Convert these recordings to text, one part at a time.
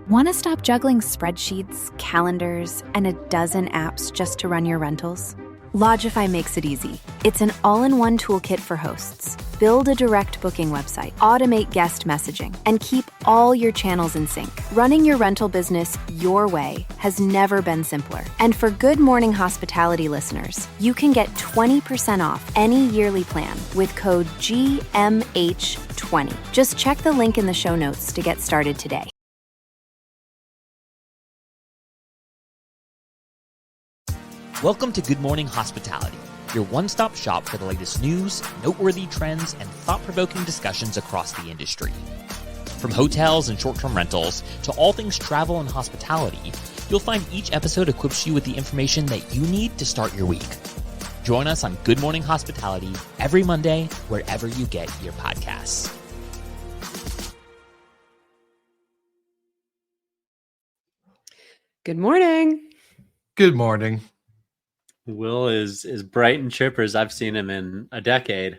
Want to stop juggling spreadsheets, calendars, and a dozen apps just to run your rentals? Lodgify makes it easy. It's an all-in-one toolkit for hosts. Build a direct booking website, automate guest messaging, and keep all your channels in sync. Running your rental business your way has never been simpler. And for Good Morning Hospitality listeners, you can get 20% off any yearly plan with code GMH20. Just check the link in the show notes to get started today. Welcome to Good Morning Hospitality, your one-stop shop for the latest news, noteworthy trends, and thought-provoking discussions across the industry. From hotels and short-term rentals to all things travel and hospitality, you'll find each episode equips you with the information that you need to start your week. Join us on Good Morning Hospitality every Monday, wherever you get your podcasts. Good morning. Good morning. Will is bright and chipper as I've seen him in a decade.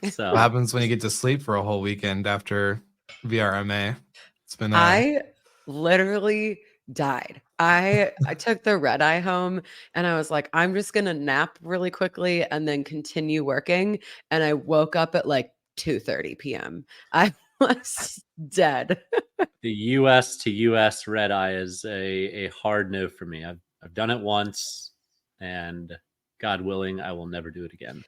So What happens when you get to sleep for a whole weekend after VRMA? It's been I literally died. I took the red eye home and I was like, I'm just gonna nap really quickly and then continue working. And I woke up at like 2:30 p.m. I was dead. the US to US red eye is a hard no for me. I've done it once, and God willing, I will never do it again.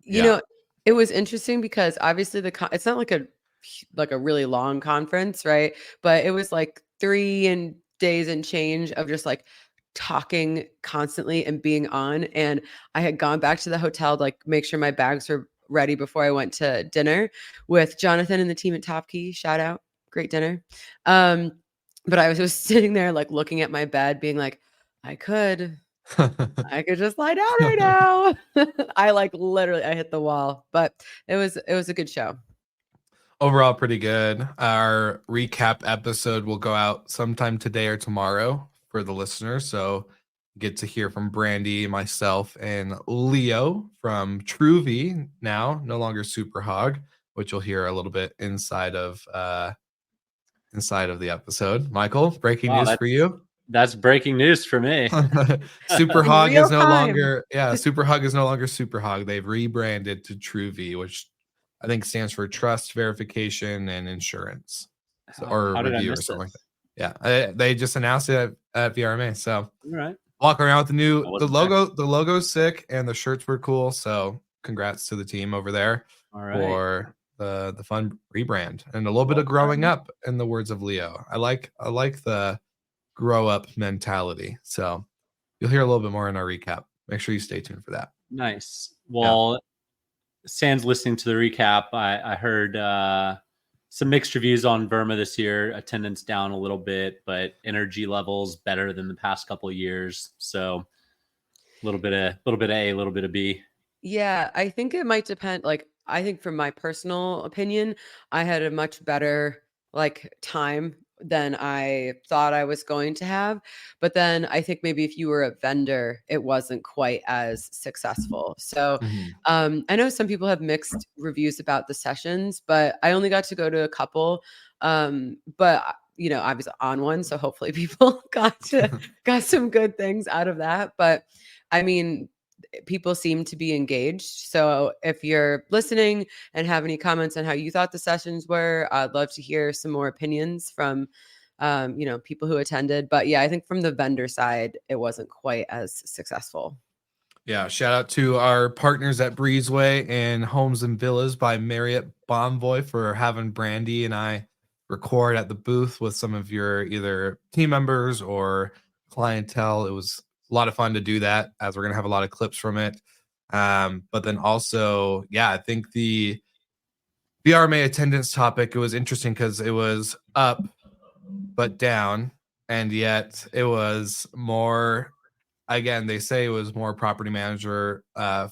You know, it was interesting because obviously it's not like a really long conference, right? But it was like 3 days and change of just like talking constantly and being on. And I had gone back to the hotel to like make sure my bags were ready before I went to dinner with Jonathan and the team at Top Key. Shout out, great dinner. But I was just sitting there like looking at my bed, being like, I could just lie down right now. I hit the wall, but it was a good show. overall pretty good. Our recap episode will go out sometime today or tomorrow for the listeners. So get to hear from Brandy, myself, and Leo from Truvy, now no longer Super Hog, which you'll hear a little bit inside of the episode. Michael, breaking news for you. That's breaking news for me. Super Hog is no time. longer Super Hog is no longer Super Hog. They've rebranded to Truvy, which I think stands for Trust, Verification, and Insurance. Or How did I review or miss something like this? that. Yeah, they just announced it at VRMA. So All right. walk around with the wasn't logo. The logo's sick and the shirts were cool. So congrats to the team over there All right. for the fun rebrand and a little bit of growing up, in the words of Leo. I like the grow up mentality. So you'll hear a little bit more in our recap. Make sure you stay tuned for that. Nice. Well, sans listening to the recap, I heard some mixed reviews on Burma this year. Attendance down a little bit, but energy levels better than the past couple of years. So a little bit of A, a little bit of B. Yeah, I think it might depend. Like, I think from my personal opinion, I had a much better like time than I thought I was going to have. But then I think maybe if you were a vendor, it wasn't quite as successful. So I know some people have mixed reviews about the sessions, but I only got to go to a couple. But I was on one, so hopefully people got some good things out of that. But I mean, people seem to be engaged. So if you're listening and have any comments on how you thought the sessions were, I'd love to hear some more opinions from, people who attended. But yeah, I think from the vendor side, it wasn't quite as successful. Yeah, shout out to our partners at Breezeway and Homes and Villas by Marriott Bonvoy for having Brandy and I record at the booth with some of your either team members or clientele. It was a lot of fun to do that, as we're going to have a lot of clips from it. But then also, I think the VRMA attendance topic, it was interesting because it was up but down, and yet it was more, again, they say it was more property manager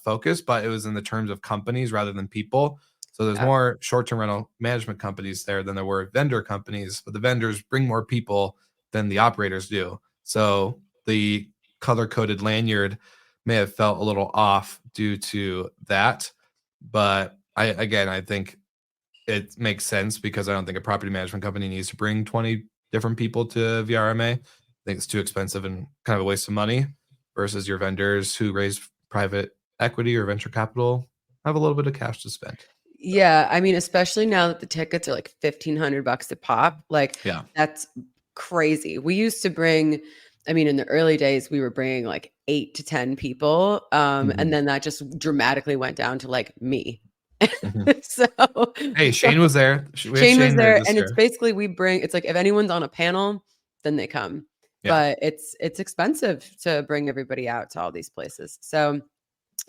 focused, but it was in the terms of companies rather than people. So there's more short-term rental management companies there than there were vendor companies, but the vendors bring more people than the operators do. So the color-coded lanyard may have felt a little off due to that. But I think it makes sense because I don't think a property management company needs to bring 20 different people to VRMA. I think it's too expensive and kind of a waste of money versus your vendors who raise private equity or venture capital have a little bit of cash to spend. Yeah, I mean, especially now that the tickets are like $1,500 a pop, like Yeah. that's crazy. We used to bring, I mean, in the early days, we were bringing like 8 to 10 people, and then that just dramatically went down to like me. So, Hey, Shane was there. We had Shane was there there, this and it's year. basically it's like if anyone's on a panel, then they come. Yeah. But it's expensive to bring everybody out to all these places. So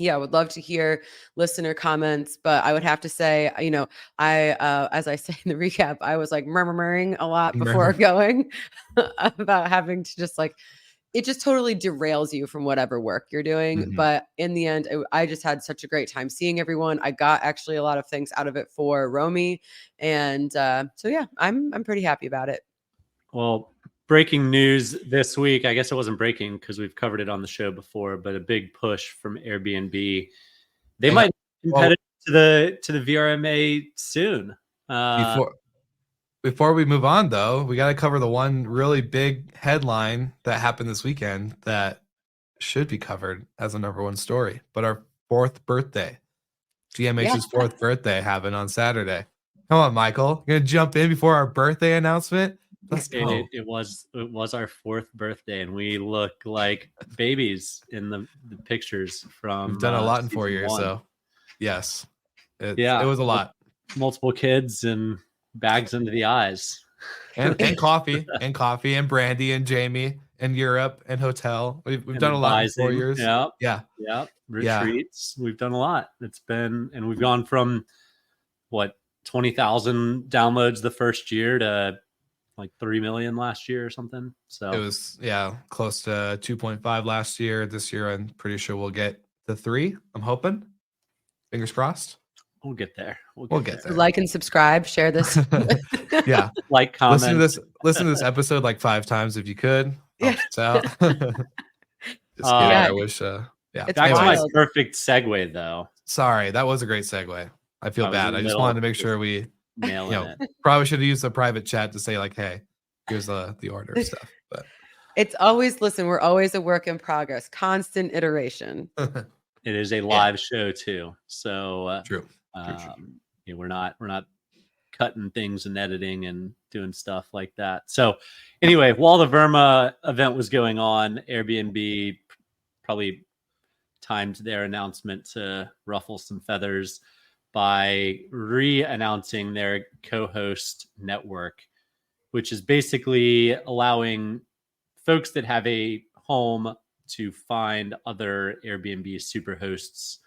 yeah, I would love to hear listener comments, but I would have to say, I, as I say in the recap, I was like murmuring a lot before going about having to just like, it just totally derails you from whatever work you're doing. But in the end, I just had such a great time seeing everyone. I got actually a lot of things out of it for Romy. And so, yeah, I'm pretty happy about it. Well, breaking news this week. I guess it wasn't breaking because we've covered it on the show before, but a big push from Airbnb. They might be competitive to the VRMA soon. Before we move on, though, we got to cover the one really big headline that happened this weekend that should be covered as a number one story. But our 4th birthday, GMH's 4th birthday, happened on Saturday. Come on, Michael, you're gonna jump in before our birthday announcement. Let's go. It was our 4th birthday, and we look like babies in the pictures from. We've done a lot in 4 years, 1. so yes, it was a lot. Multiple kids and bags under the eyes, and coffee and brandy and Jamie and Europe and hotel. We've done a lot in 4 years. Yeah. Retreats. Yeah. We've done a lot. And we've gone from 20,000 downloads the first year to like 3 million last year or something. So it was close to 2.5 last year. This year I'm pretty sure we'll get to 3. I'm hoping. Fingers crossed. We'll get there. We'll get there. Like and subscribe, share this. Yeah. Like, comment. Listen to this episode like 5 times if you could. Helps us out. Just kidding. I wish Back to my perfect segue though. Sorry, that was a great segue. I feel bad. I just wanted to make sure we probably should have used a private chat to say like, hey, here's the order of stuff. But it's always, we're always a work in progress, constant iteration. It is a live show too. So true. We're not cutting things and editing and doing stuff like that. So anyway, while the Verma event was going on, Airbnb probably timed their announcement to ruffle some feathers by re-announcing their co-host network, which is basically allowing folks that have a home to find other Airbnb superhosts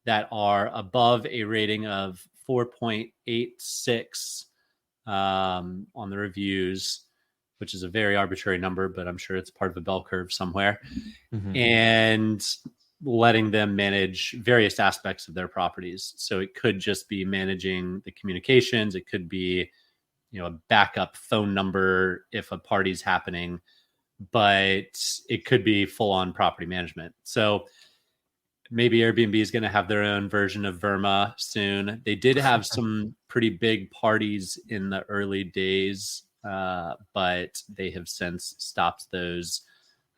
that are above a rating of 4.86 on the reviews, which is a very arbitrary number, but I'm sure it's part of a bell curve somewhere, and letting them manage various aspects of their properties. So it could just be managing the communications. It could be, a backup phone number if a party's happening, but it could be full on property management. So maybe Airbnb is going to have their own version of Verma soon. They did have some pretty big parties in the early days, but they have since stopped those.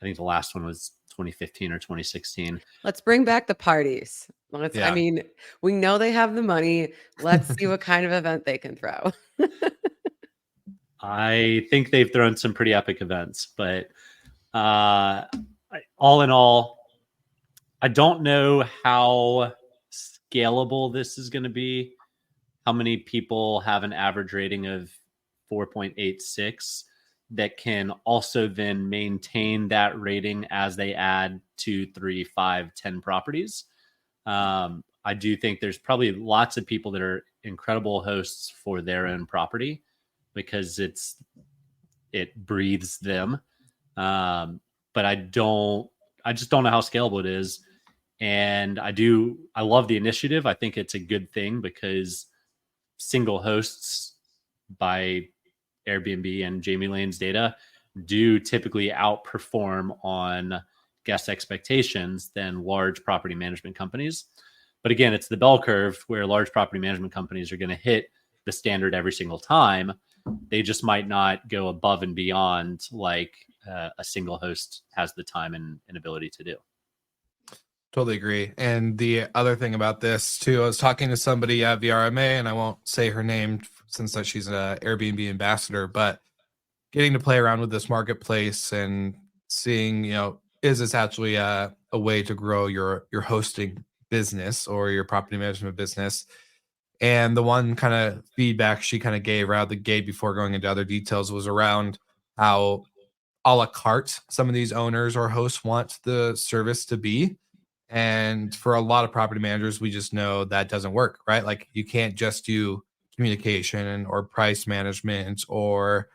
I think the last one was 2015 or 2016. Let's bring back the parties. I mean, we know they have the money. Let's see what kind of event they can throw. I think they've thrown some pretty epic events, but all in all, I don't know how scalable this is going to be. How many people have an average rating of 4.86 that can also then maintain that rating as they add 2, 3, 5, 10 properties. I do think there's probably lots of people that are incredible hosts for their own property because it breathes them. But I just don't know how scalable it is. And I love the initiative. I think it's a good thing because single hosts by Airbnb and Jamie Lane's data do typically outperform on guest expectations than large property management companies. But again, it's the bell curve where large property management companies are going to hit the standard every single time. They just might not go above and beyond like a single host has the time and ability to do. Totally agree. And the other thing about this too, I was talking to somebody at VRMA, and I won't say her name since that she's an Airbnb ambassador, but getting to play around with this marketplace and seeing, is this actually a way to grow your hosting business or your property management business? And the one kind of feedback she kind of gave right out the gate before going into other details was around how a la carte some of these owners or hosts want the service to be. And for a lot of property managers, we just know that doesn't work, right? Like you can't just do communication or price management or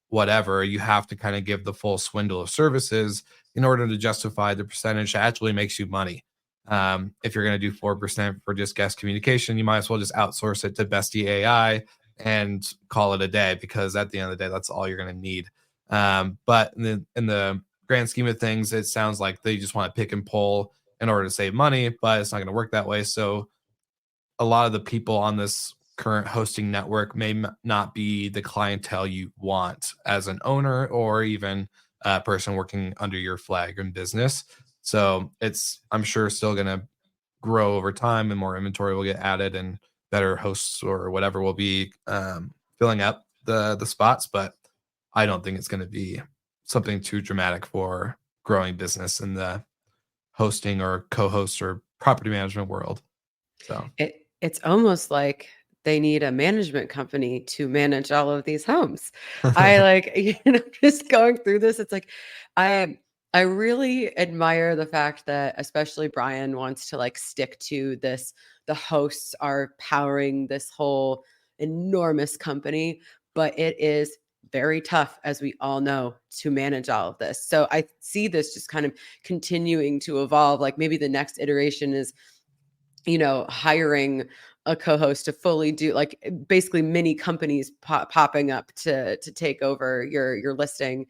whatever. You have to kind of give the full swindle of services in order to justify the percentage that actually makes you money. If you're going to do 4% for just guest communication, you might as well just outsource it to Bestie AI and call it a day, because at the end of the day, that's all you're going to need. But in the grand scheme of things, it sounds like they just want to pick and pull in order to save money, but it's not going to work that way. So a lot of the people on this current hosting network may not be the clientele you want as an owner or even a person working under your flag in business. So it's, I'm sure, still going to grow over time, and more inventory will get added and better hosts or whatever will be filling up the spots. But I don't think it's going to be something too dramatic for growing business in the hosting or co-host or property management world. So it's almost like they need a management company to manage all of these homes. I like, just going through this, it's like I really admire the fact that especially Brian wants to like stick to this. The hosts are powering this whole enormous company, but it is very tough, as we all know, to manage all of this. So I see this just kind of continuing to evolve. Like maybe the next iteration is, hiring a co-host to fully do like basically mini companies popping up to take over your listing.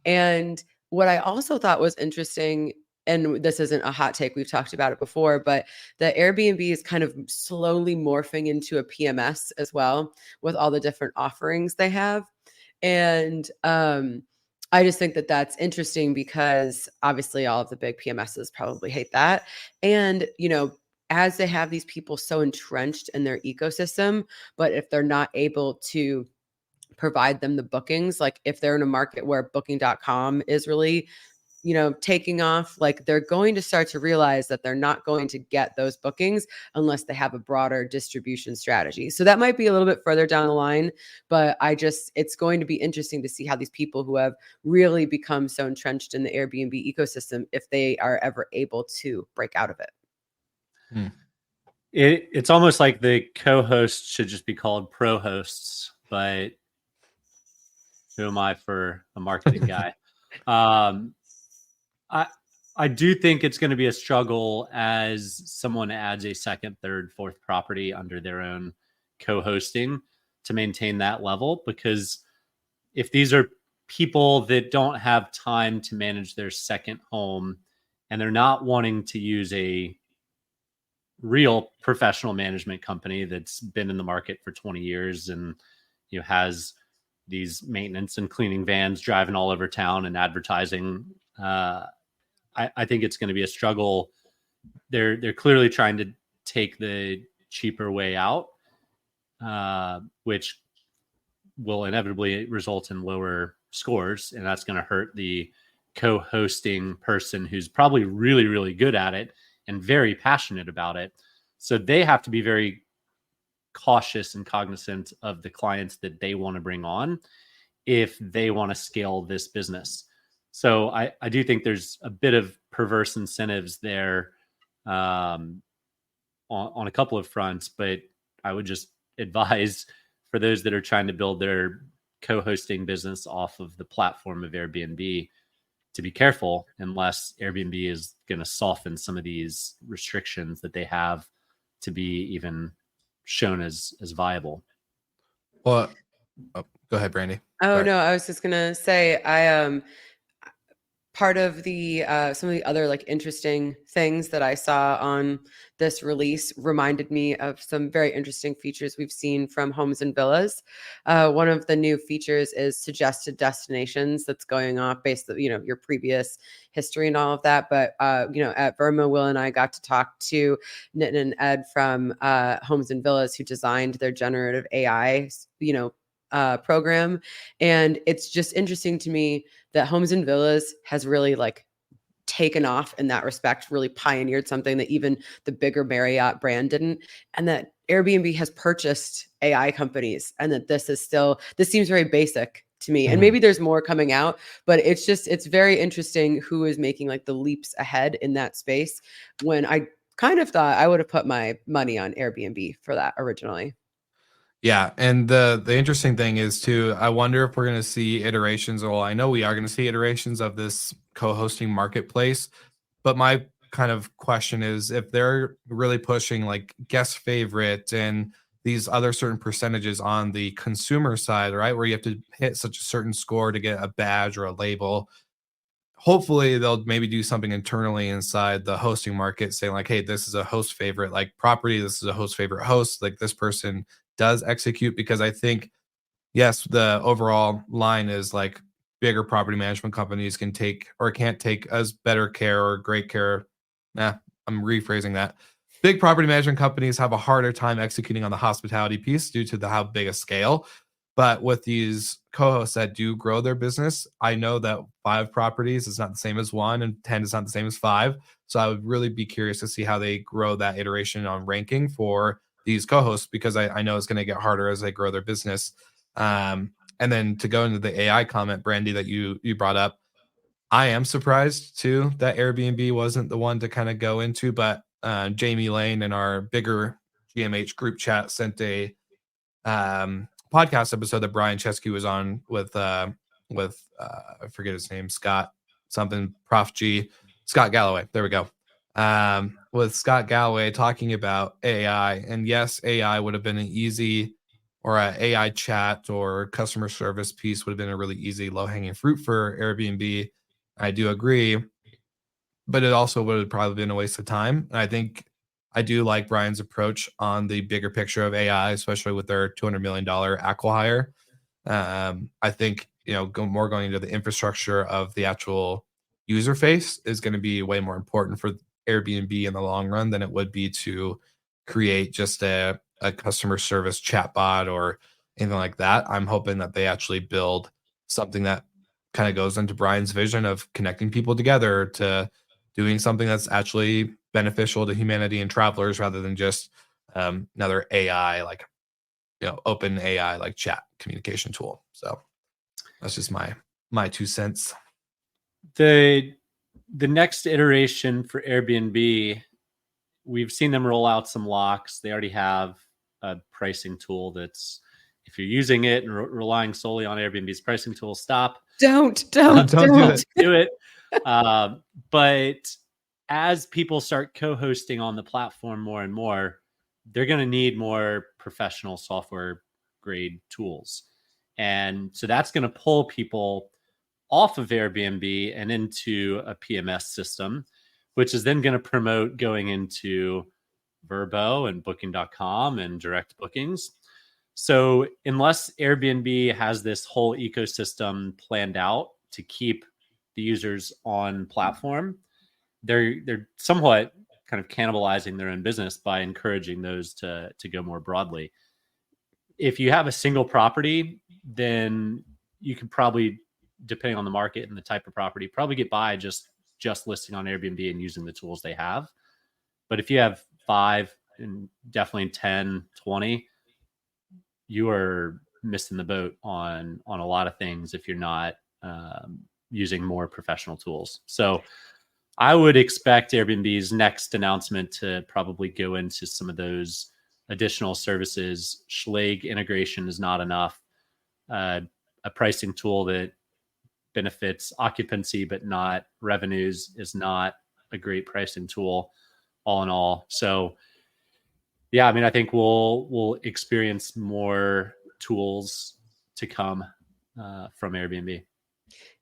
And what I also thought was interesting, and this isn't a hot take, we've talked about it before, but the Airbnb is kind of slowly morphing into a PMS as well with all the different offerings they have. And I just think that that's interesting because obviously all of the big PMSs probably hate that. And, as they have these people so entrenched in their ecosystem, but if they're not able to provide them the bookings, like if they're in a market where booking.com is really, taking off, like they're going to start to realize that they're not going to get those bookings unless they have a broader distribution strategy. So that might be a little bit further down the line, but it's going to be interesting to see how these people who have really become so entrenched in the Airbnb ecosystem, if they are ever able to break out of it. It's almost like the co-hosts should just be called pro hosts, but who am I for a marketing guy? I do think it's going to be a struggle as someone adds a second, third, fourth property under their own co-hosting to maintain that level, because if these are people that don't have time to manage their second home and they're not wanting to use a real professional management company that's been in the market for 20 years and has these maintenance and cleaning vans driving all over town and advertising, I think it's going to be a struggle. They're clearly trying to take the cheaper way out, which will inevitably result in lower scores, and that's going to hurt the co-hosting person who's probably really, really good at it and very passionate about it. So they have to be very cautious and cognizant of the clients that they want to bring on if they want to scale this business. So I do think there's a bit of perverse incentives there on a couple of fronts, but I would just advise for those that are trying to build their co-hosting business off of the platform of Airbnb to be careful, unless Airbnb is going to soften some of these restrictions that they have to be even shown as viable. Well, go ahead, Brandy. Oh, Sorry. no, I was just going to say, part of the some of the other like interesting things that I saw on this release reminded me of some very interesting features we've seen from Homes and Villas. One of the new features is suggested destinations that's going off based on, your previous history and all of that. But at Verma, Will and I got to talk to Nitin and Ed from Homes and Villas, who designed their generative AI, program. And it's just interesting to me that Homes and Villas has really like taken off in that respect, really pioneered something that even the bigger Marriott brand didn't. And that Airbnb has purchased AI companies, and that this seems very basic to me. And maybe there's more coming out, but it's very interesting who is making like the leaps ahead in that space, when I kind of thought I would have put my money on Airbnb for that originally. Yeah, and the interesting thing is too, I wonder if we're going to see iterations, or well, I know we are going to see iterations of this co-hosting marketplace, but my kind of question is if they're really pushing like guest favorite and these other certain percentages on the consumer side, right, where you have to hit such a certain score to get a badge or a label. Hopefully they'll maybe do something internally inside the hosting market saying like, hey, this is a host favorite like property, this is a host favorite host, like this person does execute. Because I think, yes, the overall line is like bigger property management companies can take or can't take as better care or great care. I'm rephrasing that. Big property management companies have a harder time executing on the hospitality piece due to how big a scale. But with these co-hosts that do grow their business, I know that 5 properties is not the same as 1 and 10 is not the same as 5. So I would really be curious to see how they grow that iteration on ranking for these co-hosts, because I know it's going to get harder as they grow their business. And then to go into the AI comment, Brandy, that you brought up, I am surprised too that Airbnb wasn't the one to kind of go into, but Jamie Lane in our bigger GMH group chat sent a podcast episode that Brian Chesky was on with I forget his name, Scott something, Prof G, Scott Galloway. There we go. With Scott Galloway talking about AI, and yes, AI would have been an easy, or a AI chat or customer service piece would have been a really easy low hanging fruit for Airbnb. I do agree, but it also would have probably been a waste of time. And I think I do like Brian's approach on the bigger picture of AI, especially with their $200 million acqui-hire. I think, going into the infrastructure of the actual user face is going to be way more important for Airbnb in the long run than it would be to create just a customer service chatbot or anything like that. I'm hoping that they actually build something that kind of goes into Brian's vision of connecting people together to doing something that's actually beneficial to humanity and travelers, rather than just another AI, like, open AI, like chat communication tool. So that's just my 2 cents. The next iteration for Airbnb, we've seen them roll out some locks. They already have a pricing tool that's, if you're using it and relying solely on Airbnb's pricing tool, stop. Don't do it. Do it. But as people start co-hosting on the platform more and more, they're going to need more professional software grade tools. And so that's going to pull people off of Airbnb and into a PMS system, which is then going to promote going into Vrbo and Booking.com and direct bookings. So unless Airbnb has this whole ecosystem planned out to keep the users on platform, they're somewhat kind of cannibalizing their own business by encouraging those to go more broadly. If you have a single property, then you can probably, depending on the market and the type of property, probably get by just listing on Airbnb and using the tools they have. But if you have 5 and definitely 10, 20, you are missing the boat on a lot of things if you're not using more professional tools. So I would expect Airbnb's next announcement to probably go into some of those additional services. Schlag integration is not enough. A pricing tool that benefits occupancy but not revenues is not a great pricing tool, all in all. So yeah, I mean, I think we'll experience more tools to come from Airbnb.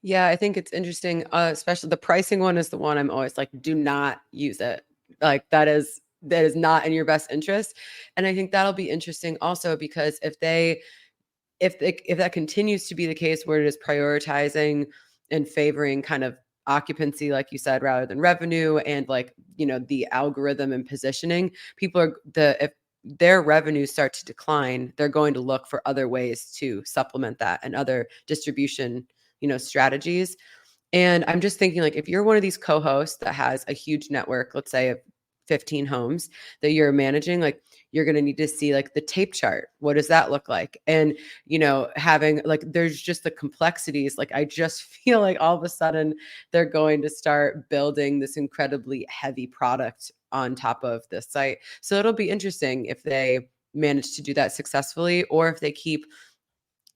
Yeah, I think it's interesting, especially the pricing one is the one I'm always like, do not use it. Like that is not in your best interest. And I think that'll be interesting also because if that continues to be the case where it is prioritizing and favoring kind of occupancy, like you said, rather than revenue, and like, the algorithm and positioning, if their revenues start to decline, they're going to look for other ways to supplement that and other distribution, strategies. And I'm just thinking, like, if you're one of these co-hosts that has a huge network, let's say of 15 homes that you're managing, like, you're going to need to see like the tape chart. What does that look like? And, having like, there's just the complexities. Like, I just feel like all of a sudden they're going to start building this incredibly heavy product on top of the site. So it'll be interesting if they manage to do that successfully, or if they keep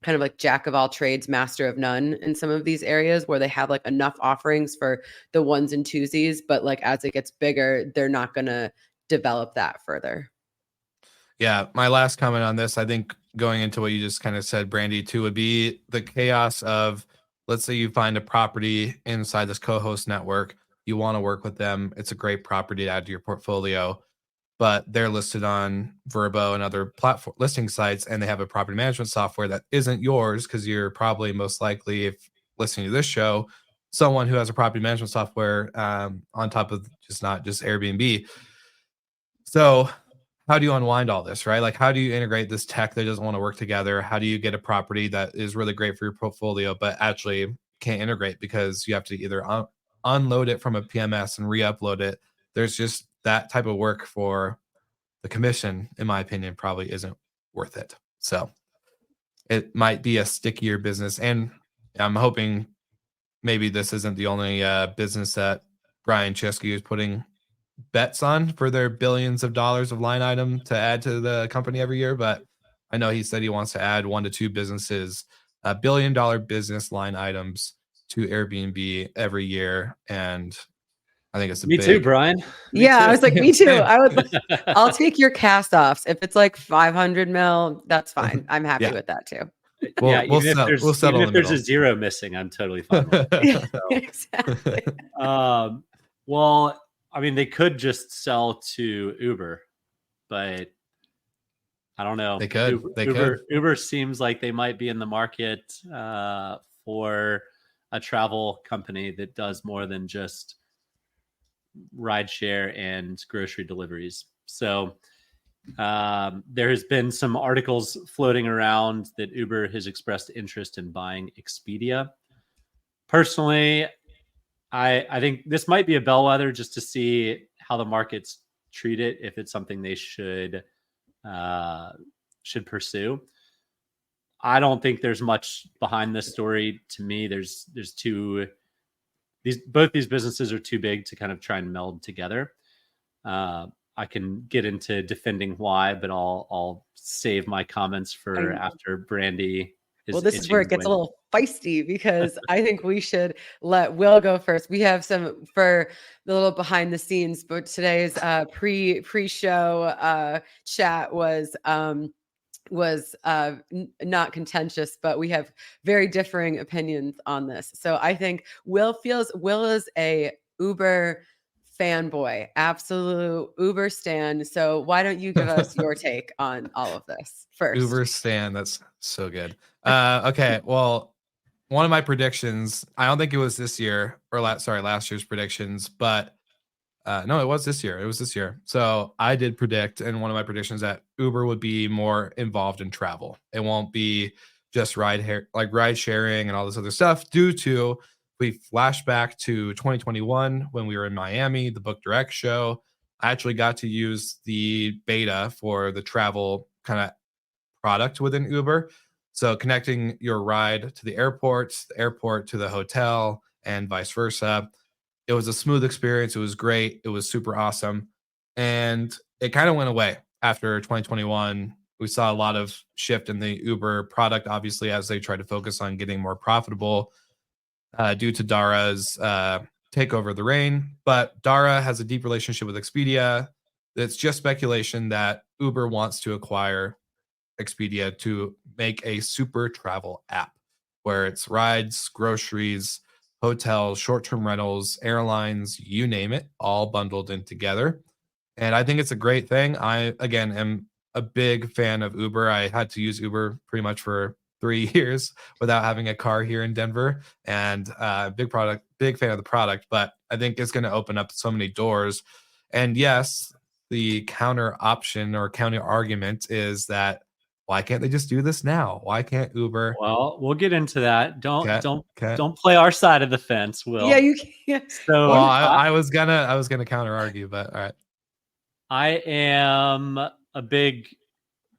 kind of like jack of all trades, master of none in some of these areas where they have like enough offerings for the ones and twosies, but like as it gets bigger, they're not going to develop that further. Yeah, my last comment on this, I think going into what you just kind of said, Brandy, too, would be the chaos of, let's say you find a property inside this co-host network, you want to work with them, it's a great property to add to your portfolio, but they're listed on Verbo and other platform listing sites, and they have a property management software that isn't yours because you're probably most likely, if listening to this show, someone who has a property management software on top of just not just Airbnb. So how do you unwind all this, right? Like, how do you integrate this tech that doesn't want to work together? How do you get a property that is really great for your portfolio, but actually can't integrate because you have to either unload it from a PMS and re-upload it? There's just that type of work for the commission, in my opinion, probably isn't worth it. So it might be a stickier business. And I'm hoping maybe this isn't the only business that Brian Chesky is putting bets on for their billions of dollars of line item to add to the company every year. But I know he said he wants to add 1 to 2 businesses, $1 billion business line items to Airbnb every year. And I think it's a Me big, too, Brian. Me Yeah, I too. was like, me too. Same. I was like, I'll take your cast offs. If it's like 500 mil, that's fine. I'm happy Yeah. with that too. Yeah, We'll settle even in if the there's a middle. zero missing, I'm totally fine with it. Exactly. Well, I mean, they could just sell to Uber, but I don't know. They could. Uber seems like they might be in the market for a travel company that does more than just rideshare and grocery deliveries. So there has been some articles floating around that Uber has expressed interest in buying Expedia. Personally, I think this might be a bellwether just to see how the markets treat it, if it's something they should pursue. I don't think there's much behind this story. To me, there's both these businesses are too big to kind of try and meld together. I can get into defending why, but I'll save my comments for after Brandy is. Well, this is where it gets a little feisty because I think we should let Will go first. We have some for the little behind the scenes, but today's pre-show chat was not contentious, but we have very differing opinions on this. So I think Will is a Uber fanboy, absolute Uber stan. So why don't you give us your take on all of this first? Uber Stan, that's so good. Okay, well, one of my predictions, I don't think it was this year or last year's predictions, but no, it was this year. It was this year. So I did predict, and one of my predictions that Uber would be more involved in travel. It won't be just ride sharing and all this other stuff. Due to, we flash back to 2021 when we were in Miami, the Book Direct show. I actually got to use the beta for the travel kind of product within Uber. So connecting your ride to the airport to the hotel, and vice versa. It was a smooth experience. It was great. It was super awesome. And it kind of went away after 2021. We saw a lot of shift in the Uber product, obviously, as they tried to focus on getting more profitable due to Dara's takeover of the reign. But Dara has a deep relationship with Expedia. It's just speculation that Uber wants to acquire Expedia to make a super travel app. where it's rides, groceries, hotels, short-term rentals, airlines, you name it, all bundled in together. And I think it's a great thing. I, again, am a big fan of Uber. I had to use Uber pretty much for 3 years without having a car here in Denver, and big fan of the product. But I think it's going to open up so many doors. And yes, the counter option or counter argument is that why can't they just do this now? Why can't Uber? Well, we'll get into that. Don't Okay, don't okay. don't play our side of the fence, Yeah, Will. you can't. So Well, I was gonna counter argue, but all right. I am a big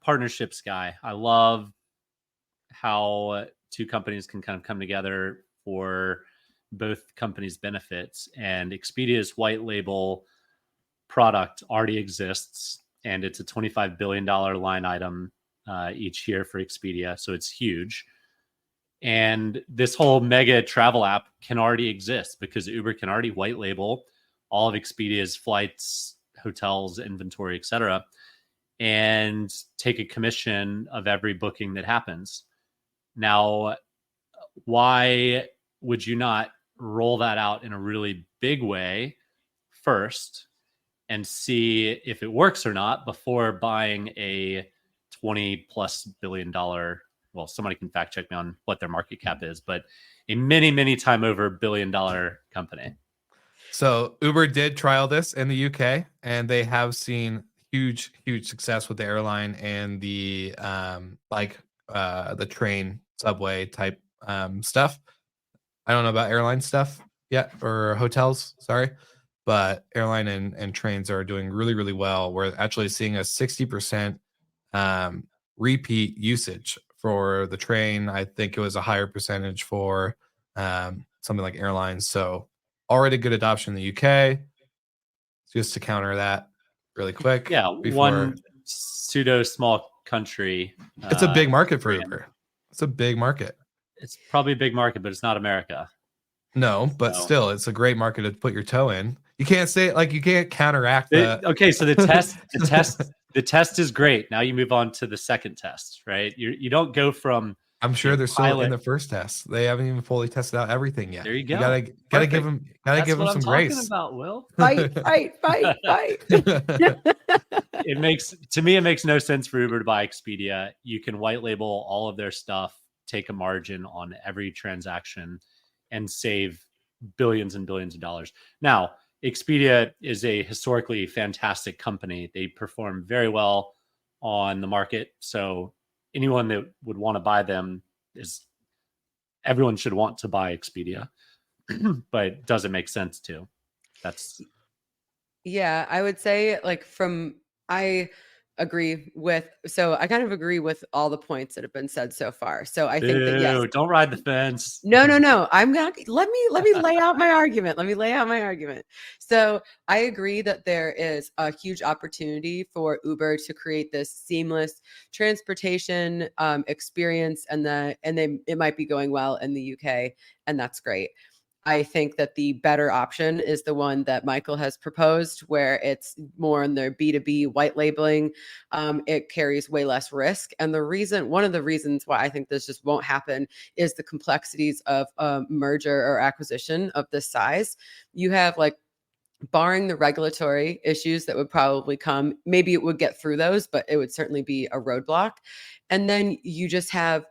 partnerships guy. I love how two companies can kind of come together for both companies' benefits. And Expedia's white label product already exists, and it's a $25 billion line item each year for Expedia. So it's huge. And this whole mega travel app can already exist because Uber can already white label all of Expedia's flights, hotels, inventory, etc., and take a commission of every booking that happens. Now, why would you not roll that out in a really big way first and see if it works or not before buying a $20+ billion? Well, somebody can fact check me on what their market cap is, but a many time over $1 billion company. So Uber did trial this in the UK, and they have seen huge success with the airline and the the train subway type stuff. I don't know about airline stuff yet, or hotels, sorry, but airline and trains are doing really well. We're actually seeing a 60% repeat usage for the train. I think it was a higher percentage for something like airlines. So already good adoption in the UK. Just to counter that really quick. Yeah, one pseudo small country. It's a big market for Uber. It's a big market. It's probably a big market, but it's not America. No, but still, it's a great market to put your toe in. You can't say like you can't counteract the. Okay, so the test is great. Now you move on to the second test, right? You don't go from. I'm sure they're still in the first test. They haven't even fully tested out everything yet. There you go. You gotta give them some grace. Talking about, Will. Fight. It makes no sense for Uber to buy Expedia. You can white label all of their stuff, take a margin on every transaction, and save billions and billions of dollars. Now, Expedia is a historically fantastic company. They perform very well on the market. So anyone that would want to buy them everyone should want to buy Expedia, but it doesn't make sense to. Yeah, I would say I kind of agree with all the points that have been said so far. So I think that yes. Don't ride the fence. No. I'm not. Let me lay out my argument. So I agree that there is a huge opportunity for Uber to create this seamless transportation experience, and it might be going well in the UK, and that's great. I think that the better option is the one that Michael has proposed, where it's more in their B2B white labeling. It carries way less risk. And one of the reasons why I think this just won't happen is the complexities of a merger or acquisition of this size. You have barring the regulatory issues that would probably come, maybe it would get through those, but it would certainly be a roadblock. And then you just have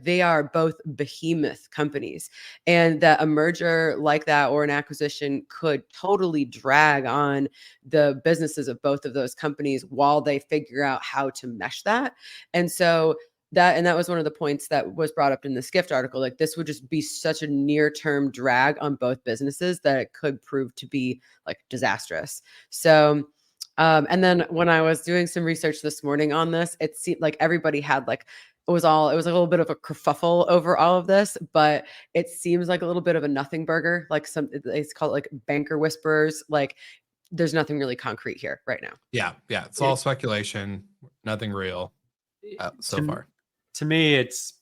they are both behemoth companies, and that a merger like that or an acquisition could totally drag on the businesses of both of those companies while they figure out how to mesh that. And so that was one of the points that was brought up in the Skift article. This would just be such a near-term drag on both businesses that it could prove to be disastrous. So, and then when I was doing some research this morning on this, it seemed like everybody had it was a little bit of a kerfuffle over all of this, but it seems like a little bit of a nothing burger. It's called banker whisperers. There's nothing really concrete here right now. Yeah. It's all speculation, nothing real so far. To me, it's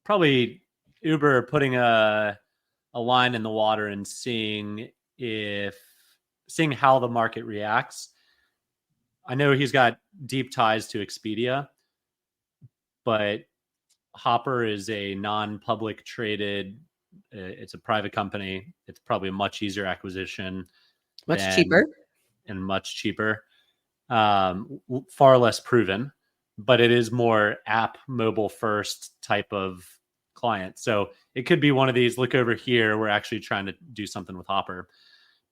probably Uber putting a line in the water and seeing how the market reacts. I know he's got deep ties to Expedia, but Hopper is a non-public traded. It's a private company. It's probably a much easier acquisition, Cheaper, and much cheaper. Far less proven, but it is more app mobile first type of client. So it could be one of these. Look over here. We're actually trying to do something with Hopper.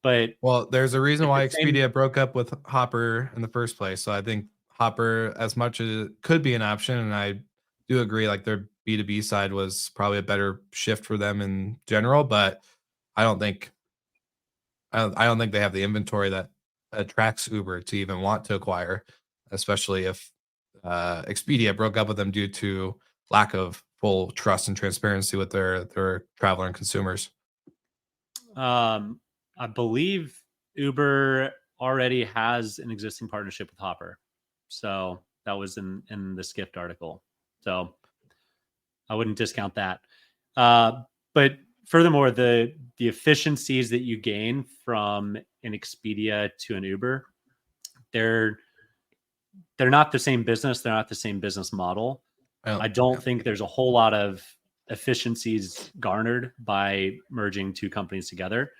But well, there's a reason why Expedia broke up with Hopper in the first place. So I think Hopper, as much as it could be an option, and I do agree, like their B2B side was probably a better shift for them in general, but I don't think they have the inventory that attracts Uber to even want to acquire, especially if Expedia broke up with them due to lack of full trust and transparency with their traveler and consumers. I believe Uber already has an existing partnership with Hopper. So that was in the Skift article. So I wouldn't discount that. But furthermore, the efficiencies that you gain from an Expedia to an Uber, they're not the same business. They're not the same business model. I don't think there's a whole lot of efficiencies garnered by merging two companies together.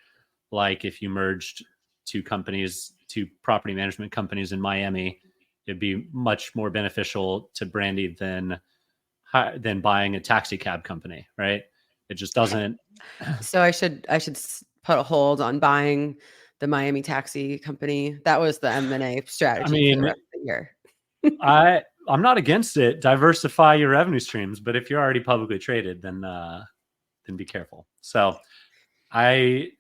Like if you merged two property management companies in Miami, it'd be much more beneficial to Brandy than buying a taxi cab company, right? It just doesn't. So I should put a hold on buying the Miami taxi company. That was the M&A strategy for the rest of the year. I'm not against it. Diversify your revenue streams, but if you're already publicly traded, then be careful. So I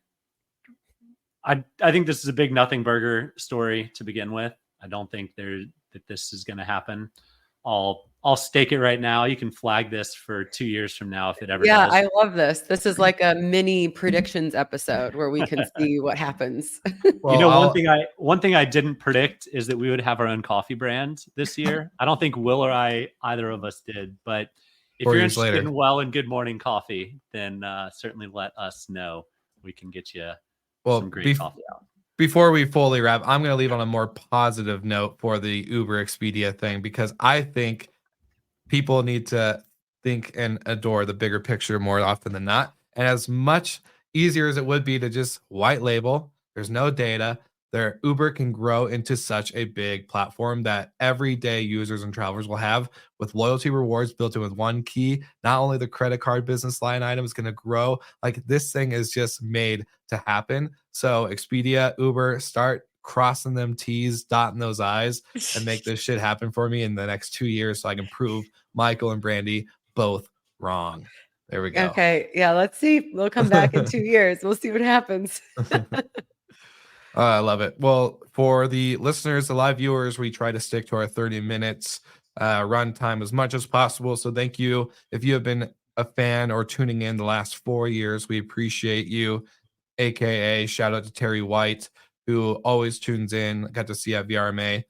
think this is a big nothing burger story to begin with. I don't think that this is going to happen. I'll stake it right now. You can flag this for 2 years from now if it ever does. Yeah, I love this. This is like a mini predictions episode where we can see what happens. Well, one thing I didn't predict is that we would have our own coffee brand this year. I don't think Will or either of us did. But if you're interested in Well and Good Morning Coffee, then certainly let us know. We can get you some great coffee out. Before we fully wrap, I'm going to leave on a more positive note for the Uber-Expedia thing, because I think people need to think and adore the bigger picture more often than not. And as much easier as it would be to just white label, there's no data, Uber can grow into such a big platform that everyday users and travelers will have, with loyalty rewards built in with one key. Not only the credit card business line item is going to grow, like this thing is just made to happen. So Expedia, Uber, start crossing them T's, dotting those I's, and make this shit happen for me in the next 2 years so I can prove Michael and Brandy both wrong. There we go. Okay. Yeah. Let's see. We'll come back in 2 years. We'll see what happens. I love it. Well, for the listeners, the live viewers, we try to stick to our 30 minutes run time as much as possible. So thank you. If you have been a fan or tuning in the last 4 years, we appreciate you. AKA shout out to Terry White, who always tunes in. Got to see at VRMA.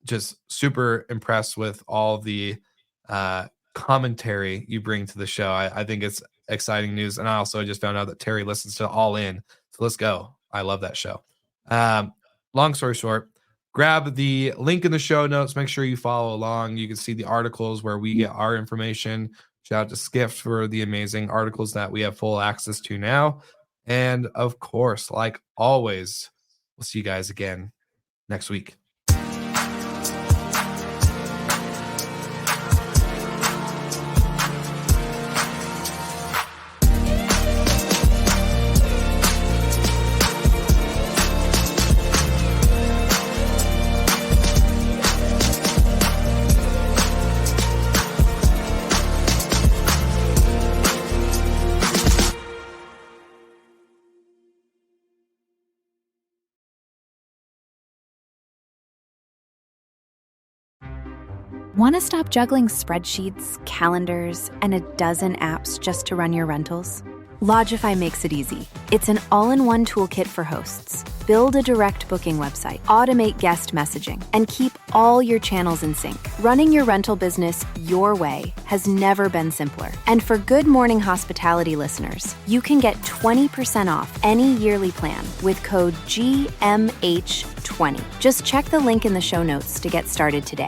Just super impressed with all the commentary you bring to the show. I think it's exciting news. And I also just found out that Terry listens to All In. So let's go. I love that show. Long story short, grab the link in the show notes. Make sure you follow along. You can see the articles where we get our information. Shout out to Skift for the amazing articles that we have full access to now. And of course, like always, we'll see you guys again next week. Want to stop juggling spreadsheets, calendars, and a dozen apps just to run your rentals? Logify makes it easy. It's an all-in-one toolkit for hosts. Build a direct booking website, automate guest messaging, and keep all your channels in sync. Running your rental business your way has never been simpler. And for Good Morning Hospitality listeners, you can get 20% off any yearly plan with code GMH20. Just check the link in the show notes to get started today.